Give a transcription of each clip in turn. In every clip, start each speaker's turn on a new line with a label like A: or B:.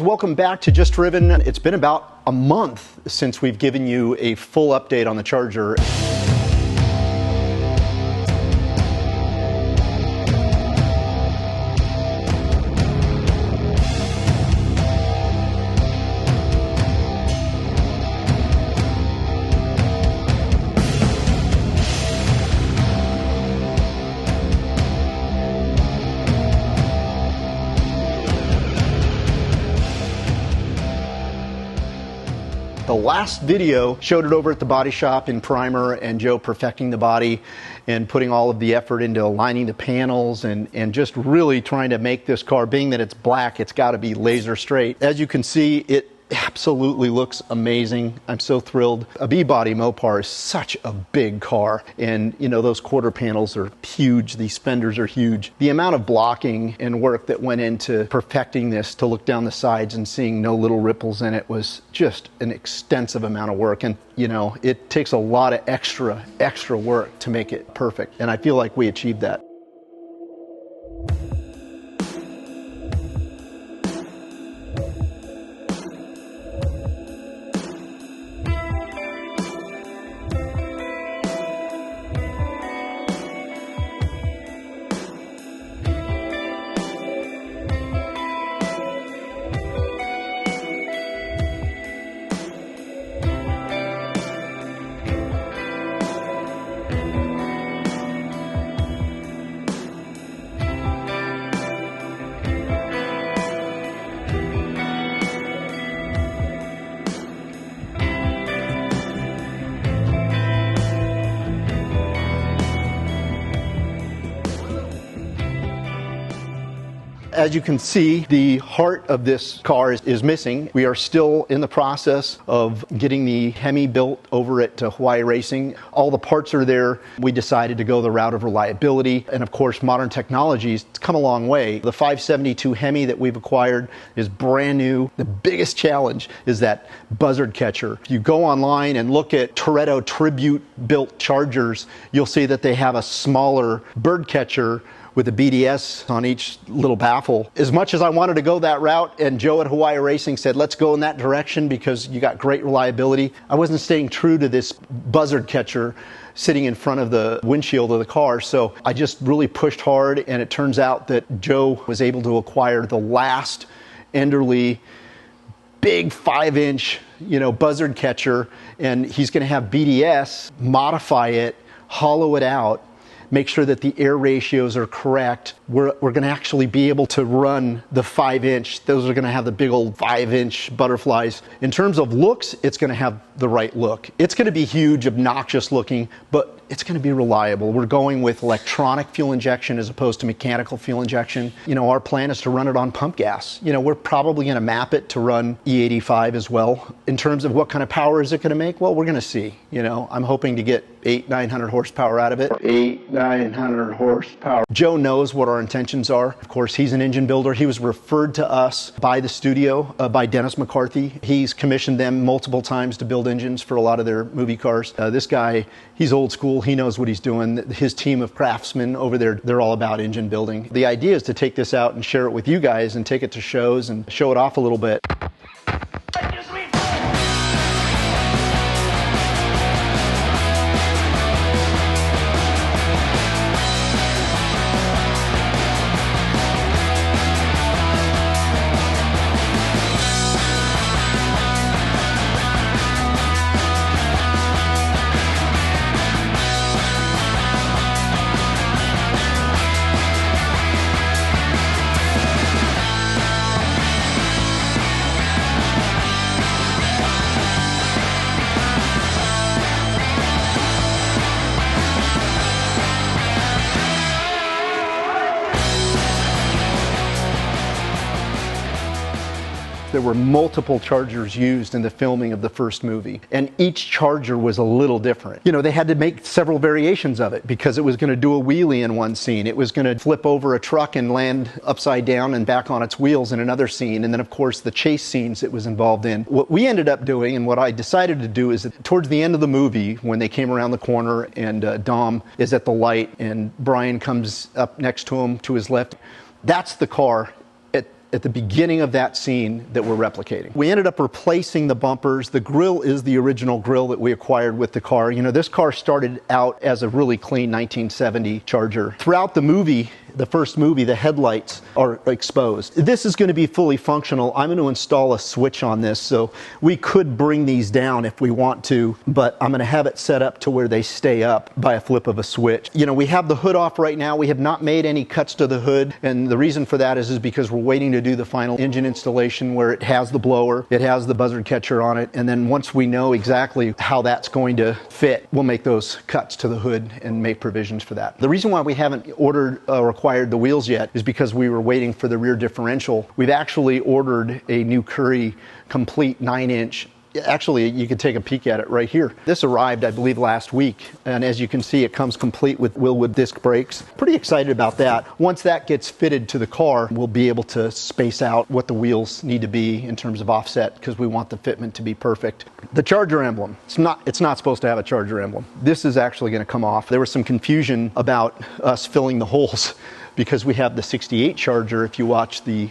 A: Welcome back to Just Driven. It's been about a month since we've given you a full update on the Charger. The last video showed it over at the body shop in primer and Joe perfecting the body and putting all of the effort into aligning the panels and just really trying to make this car, being that it's black, it's got to be laser straight. As you can see, it absolutely looks amazing. I'm so thrilled. A B-body Mopar is such a big car, and you know, those quarter panels are huge, these fenders are huge. The amount of blocking and work that went into perfecting this to look down the sides and seeing no little ripples in it was just an extensive amount of work, and you know, it takes a lot of extra work to make it perfect, and I feel like we achieved that. As you can see, the heart of this car is missing. We are still in the process of getting the Hemi built over at Hawaii Racing. All the parts are there. We decided to go the route of reliability, and of course modern technologies come a long way. The 572 Hemi that we've acquired is brand new. The biggest challenge is that buzzard catcher. If you go online and look at Toretto Tribute built Chargers, you'll see that they have a smaller bird catcher with a BDS on each little baffle. As much as I wanted to go that route, and Joe at Hawaii Racing said, let's go in that direction because you got great reliability, I wasn't staying true to this buzzard catcher sitting in front of the windshield of the car. So I just really pushed hard, and it turns out that Joe was able to acquire the last Enderly big 5-inch, buzzard catcher, and he's gonna have BDS modify it, hollow it out, make sure that the air ratios are correct. We're going to actually be able to run the 5-inch. Those are going to have the big old 5-inch butterflies. In terms of looks, it's going to have the right look. It's going to be huge, obnoxious looking, but it's going to be reliable. We're going with electronic fuel injection as opposed to mechanical fuel injection. Our plan is to run it on pump gas. We're probably going to map it to run E85 as well. In terms of what kind of power is it going to make, well, we're going to see. I'm hoping to get 800-900 horsepower out of it. 800-900 horsepower. Joe knows what our intentions are. Of course, he's an engine builder. He was referred to us by the studio, by Dennis McCarthy. He's commissioned them multiple times to build engines for a lot of their movie cars. This guy, he's old school. He knows what he's doing. His team of craftsmen over there, they're all about engine building. The idea is to take this out and share it with you guys and take it to shows and show it off a little bit. There were multiple Chargers used in the filming of the first movie, and each Charger was a little different. They had to make several variations of it because it was going to do a wheelie in one scene. It was going to flip over a truck and land upside down and back on its wheels in another scene. And then, of course, the chase scenes it was involved in. What we ended up doing, and what I decided to do, is that towards the end of the movie, when they came around the corner and Dom is at the light and Brian comes up next to him to his left, that's the car at the beginning of that scene that we're replicating. We ended up replacing the bumpers. The grill is the original grill that we acquired with the car. You know, this car started out as a really clean 1970 Charger. Throughout the movie, the first movie, the headlights are exposed. This is going to be fully functional. I'm going to install a switch on this, so we could bring these down if we want to, but I'm going to have it set up to where they stay up by a flip of a switch. You know, we have the hood off right now. We have not made any cuts to the hood, and the reason for that is because we're waiting to do the final engine installation where it has the blower, it has the buzzard catcher on it, and then once we know exactly how that's going to fit, we'll make those cuts to the hood and make provisions for that. The reason why we haven't ordered or acquired the wheels yet is because we were waiting for the rear differential. We've actually ordered a new Curry complete 9-inch. Actually, you can take a peek at it right here. This arrived, I believe, last week, and as you can see, it comes complete with Wilwood disc brakes. Pretty excited about that. Once that gets fitted to the car, we'll be able to space out what the wheels need to be in terms of offset, because we want the fitment to be perfect. The Charger emblem, it's not supposed to have a Charger emblem. This is actually going to come off. There was some confusion about us filling the holes, because we have the 68 Charger. If you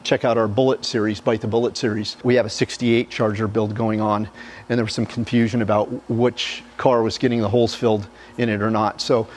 A: check out our Bullet series, Bite the Bullet series, we have a 68 Charger build going on, and there was some confusion about which car was getting the holes filled in it or not. So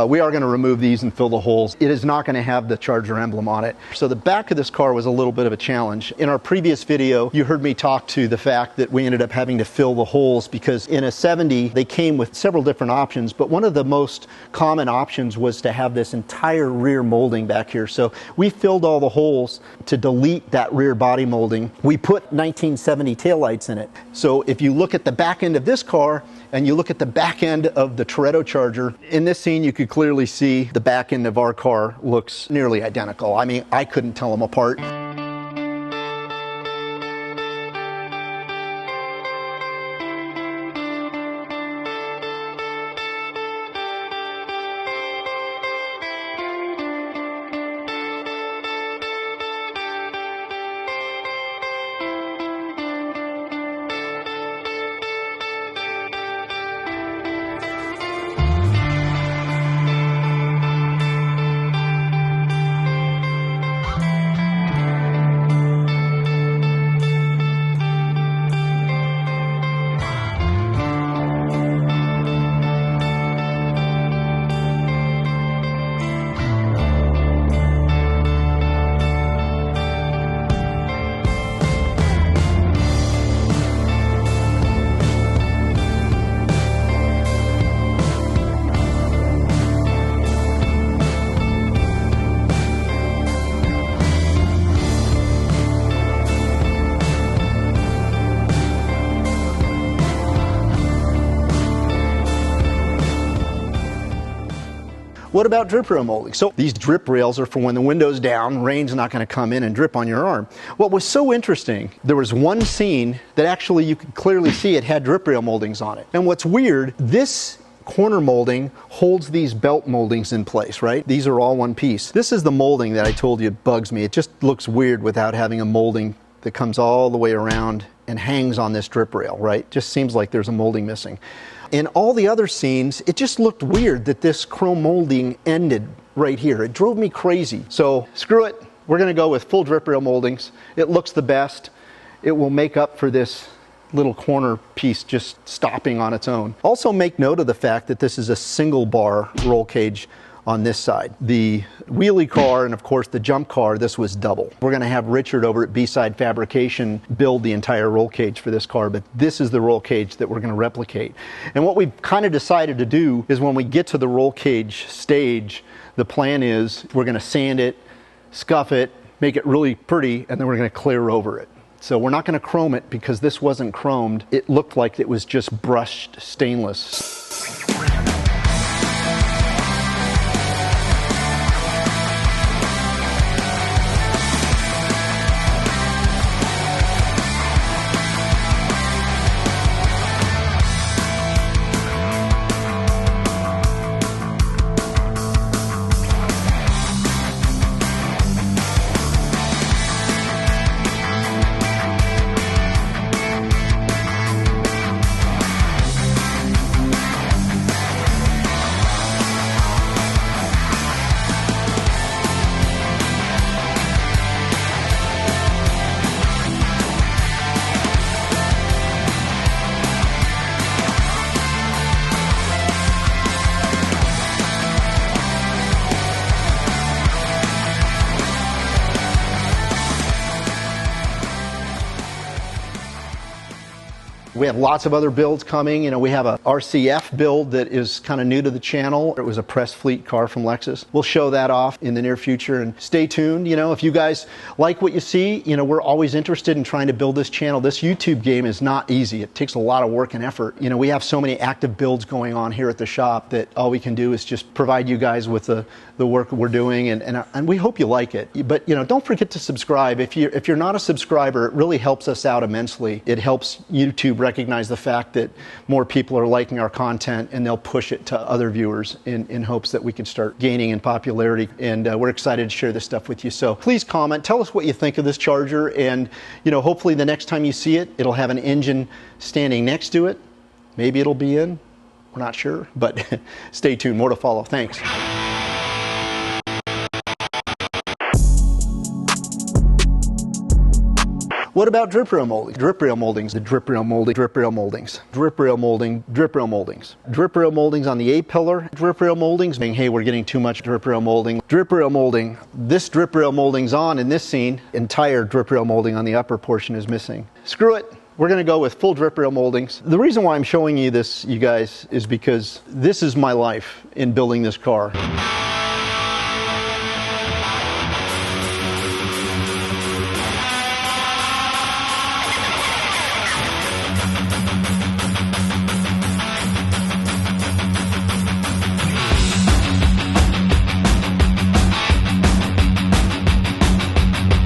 A: we are going to remove these and fill the holes. It is not going to have the Charger emblem on it. So the back of this car was a little bit of a challenge. In our previous video, you heard me talk to the fact that we ended up having to fill the holes because in a 70, they came with several different options, but one of the most common options was to have this entire rear molding back here. So we filled all the holes to delete that rear body molding. We put 1970 taillights in it. So if you look at the back end of this car and you look at the back end of the Toretto Charger, in this scene you could clearly see the back end of our car looks nearly identical. I mean, I couldn't tell them apart. What about drip rail molding? So these drip rails are for when the window's down, rain's not going to come in and drip on your arm. What was so interesting, there was one scene that actually you could clearly see it had drip rail moldings on it. And what's weird, this corner molding holds these belt moldings in place, right? These are all one piece. This is the molding that I told you bugs me. It just looks weird without having a molding that comes all the way around and hangs on this drip rail, right? Just seems like there's a molding missing. In all the other scenes, it just looked weird that this chrome molding ended right here. It drove me crazy. So screw it. We're going to go with full drip rail moldings. It looks the best. It will make up for this little corner piece just stopping on its own. Also make note of the fact that this is a single bar roll cage on this side. The wheelie car and of course the jump car, this was double. We're going to have Richard over at B-Side Fabrication build the entire roll cage for this car, but this is the roll cage that we're going to replicate. And what we've kind of decided to do is when we get to the roll cage stage, the plan is we're going to sand it, scuff it, make it really pretty, and then we're going to clear over it. So we're not going to chrome it because this wasn't chromed. It looked like it was just brushed stainless. We have lots of other builds coming. You know, we have a RCF build that is kind of new to the channel. It was a press fleet car from Lexus. We'll show that off in the near future, and stay tuned. You know, if you guys like what you see, you know, we're always interested in trying to build this channel. This YouTube game is not easy. It takes a lot of work and effort. You know, we have so many active builds going on here at the shop that all we can do is just provide you guys with the work we're doing, and we hope you like it. But, you know, don't forget to subscribe. If you're not a subscriber, it really helps us out immensely. It helps YouTube recognize the fact that more people are liking our content, and they'll push it to other viewers in hopes that we can start gaining in popularity. And we're excited to share this stuff with you. So please comment, tell us what you think of this Charger, and, you know, hopefully the next time you see it, it'll have an engine standing next to it. Maybe it'll be in. We're not sure, but stay tuned. More to follow. Thanks. What about drip rail molding? Drip rail moldings, the drip rail molding, drip rail moldings, drip rail molding, drip rail moldings. Drip rail moldings on the A-pillar, drip rail moldings, saying, hey, we're getting too much drip rail molding. Drip rail molding, this drip rail molding's on in this scene, entire drip rail molding on the upper portion is missing. Screw it. We're going to go with full drip rail moldings. The reason why I'm showing you this, you guys, is because this is my life in building this car.